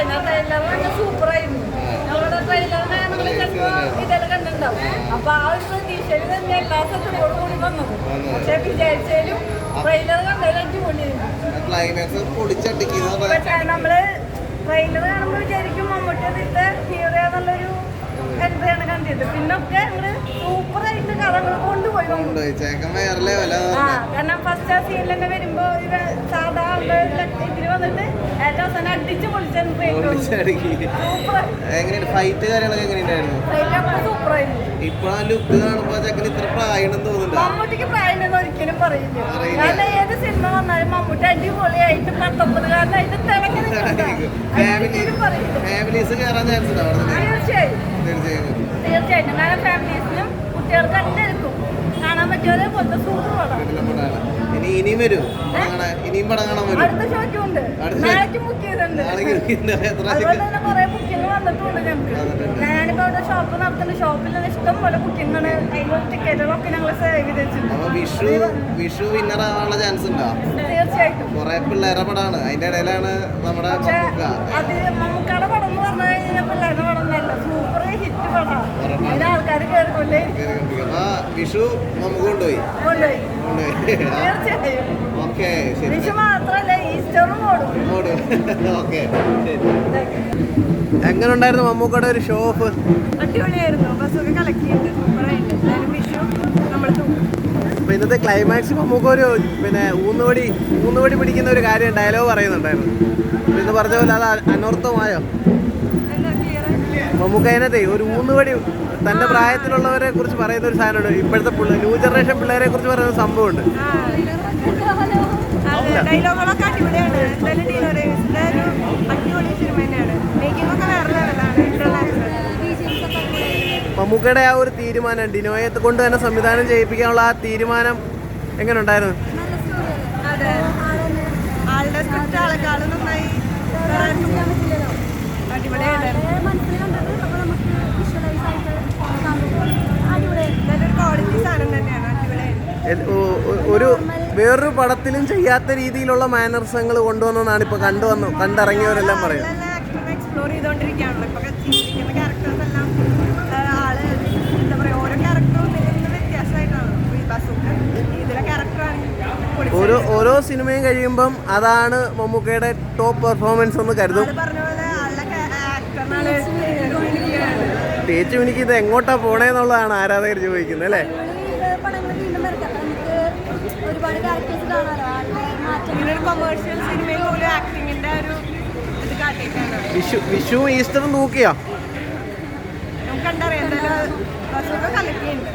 Trailer സൂപ്പറായിരുന്നു. നമ്മുടെ ട്രെയിലറിനെ നമ്മൾ ചിലപ്പോ ഇതെല്ലാം കണ്ടിട്ടുണ്ടാവും. അപ്പൊ ആ ഒരു പ്രതീക്ഷയിൽ തന്നെ എല്ലാ സത്യത്തോടും കൂടി വന്നത്. പക്ഷെ വിചാരിച്ചാലും ട്രെയിലർ കണ്ടതിൽ അടിപൊളിയായിരുന്നു. നമ്മള് ട്രെയിലർ കാണുമ്പോൾ വിചാരിക്കും മമ്മൂട്ടി അതിന്റെ ഹീറോ എന്നുള്ളൊരു എൻട്രിയാണ് കണ്ടത്. പിന്നൊക്കെ നമ്മള് സൂപ്പറായിട്ട് കഥകൾ കൊണ്ടുപോയി. കാരണം ഫസ്റ്റ് ആ സീനിൽ തന്നെ വരുമ്പോ സാധാ ഇതിന് വന്നിട്ട് ഏറ്റവും അവസാനം അടിച്ച് പൊളിച്ചായിരുന്നു. മമ്മൂട്ടിക്ക് പ്രായം ഒരിക്കലും പറയില്ല. കാരണം ഏത് സിനിമ വന്നാലും മമ്മൂട്ടി അടിപൊളിയായിട്ട് 19കാരനായിട്ട് തിളങ്ങി തീർച്ചയായിട്ടും. കാരണം ഫാമിലീസിനും കുട്ടികൾക്ക് എല്ലാവർക്കും കാണാൻ പറ്റിയ പോലത്തെ സൂപ്പർ പടം. അടുത്ത ഷോയ്ക്കുണ്ട്, നാളേക്കും ബുക്ക് ചെയ്തിട്ടുണ്ട്. അതുപോലെ തന്നെ കുറെ ബുക്കിംഗ് വന്നിട്ടുണ്ട് ഞങ്ങൾക്ക്. ഞാനിപ്പോ അവിടെ ഷോപ്പ് നടത്തുന്ന ഷോപ്പിൽ ഇഷ്ടം പോലെ ബുക്കിംഗ് ആണ്. അതിലുള്ള ടിക്കറ്റുകളൊക്കെ ഞങ്ങൾ സേവ് ചെയ്ത് വെച്ചിട്ടുണ്ട്. തീർച്ചയായിട്ടും അത് മമ്മൂക്കാടെ പടം എന്ന് പറഞ്ഞു കഴിഞ്ഞാൽ പിള്ളേരുടെ പടം നല്ല സൂപ്പർ ഹിറ്റ് പടമാണ്. അതിന് ആൾക്കാർ കയറിക്കൊണ്ടേ വിഷു കൊണ്ടുപോയി. തീർച്ചയായും വിഷു മാത്രല്ല ഈസ്റ്ററും ഓടും. എങ്ങനെ ഉണ്ടായിരുന്നു മമ്മൂക്കയുടെ ഒരു ഷോ ഓഫ്? അടിപൊളിയായിരുന്നു. ബസ്സൊക്കെ കലക്കിയിട്ട് സൂപ്പറായിട്ട്. വിഷു നമ്മൾ അപ്പൊ ഇന്നത്തെ ക്ലൈമാക്സ് മമ്മൂക്ക ഒരു ഊന്നുവടി പിടിക്കുന്ന ഒരു കാര്യം ഡയലോഗ് പറയുന്നുണ്ടായിരുന്നു. ഇന്ന് പറഞ്ഞ പോലെ അത് അനർത്ഥമായോ? മമ്മൂക്ക അതിനകത്തെ ഒരു ഊന്നുവടി തന്റെ പ്രായത്തിലുള്ളവരെ കുറിച്ച് പറയുന്ന ഒരു സാധനമുണ്ട്. ഇപ്പോഴത്തെ ന്യൂ ജനറേഷൻ പിള്ളേരെ കുറിച്ച് പറയുന്ന സംഭവമുണ്ട്. ഡയലോഗുകളൊക്കെ അടിപൊളിയാണ്. അടിപൊളി സിനിമ തന്നെയാണ്. മേക്കിംഗ് ഒക്കെ വേറെ ലെവലാണ്. മമ്മൂക്കയുടെ ആ ഒരു തീരുമാനം ഡിനോയെ കൊണ്ട് തന്നെ സംവിധാനം ചെയ്യിപ്പിക്കാനുള്ള ആ തീരുമാനം എങ്ങനെ ഉണ്ടായിരുന്നു? അതെ, ആളുടെ സ്ക്രിപ്റ്റ് ആളെക്കാളും നന്നായി അടിപൊളിയായിട്ടായിരുന്നു. ക്വാളിറ്റി സാധനം തന്നെയാണ്. അടിപൊളിയായിരുന്നു. ഒരു വേറൊരു പടത്തിലും ചെയ്യാത്ത രീതിയിലുള്ള മാനർസങ്ങൾ കൊണ്ടുവന്നാണ് ഇപ്പൊ കണ്ടിറങ്ങിയവരെല്ലാം പറയുന്നത്. എക്സ്പ്ലോർ ചെയ്തോണ്ടിരിക്കുകയാണല്ലോ ഇപ്പൊ ക്യാരക്ടേഴ്സ് എല്ലാം. ആള് എന്താ പറയാ, ഓരോ ക്യാരക്ടറും വ്യത്യാസമായിട്ടാണ്. ഇതിലെ ക്യാരക്ടറാണ് ഓരോ സിനിമയും കഴിയുമ്പം അതാണ് മമ്മൂക്കയുടെ ടോപ്പ് പെർഫോമൻസ് എന്ന് കരുതും. പറഞ്ഞ പോലെ തേച്ചു എനിക്ക് ഇത് എങ്ങോട്ടാ പോണേന്നുള്ളതാണ് ആരാധകർ ചോദിക്കുന്നത് അല്ലേ? കൊമേഴ്ഷ്യൽ സിനിമയിൽ പോലും ആക്ടിങ്ങിന്റെ ഒരു ഇത് കാട്ടിയിട്ടാണ്. വിഷു ഈസ്റ്ററും നോക്കിയാ നമുക്ക് കണ്ടറിയാം. എന്തായാലും കലക്കിയുണ്ട്.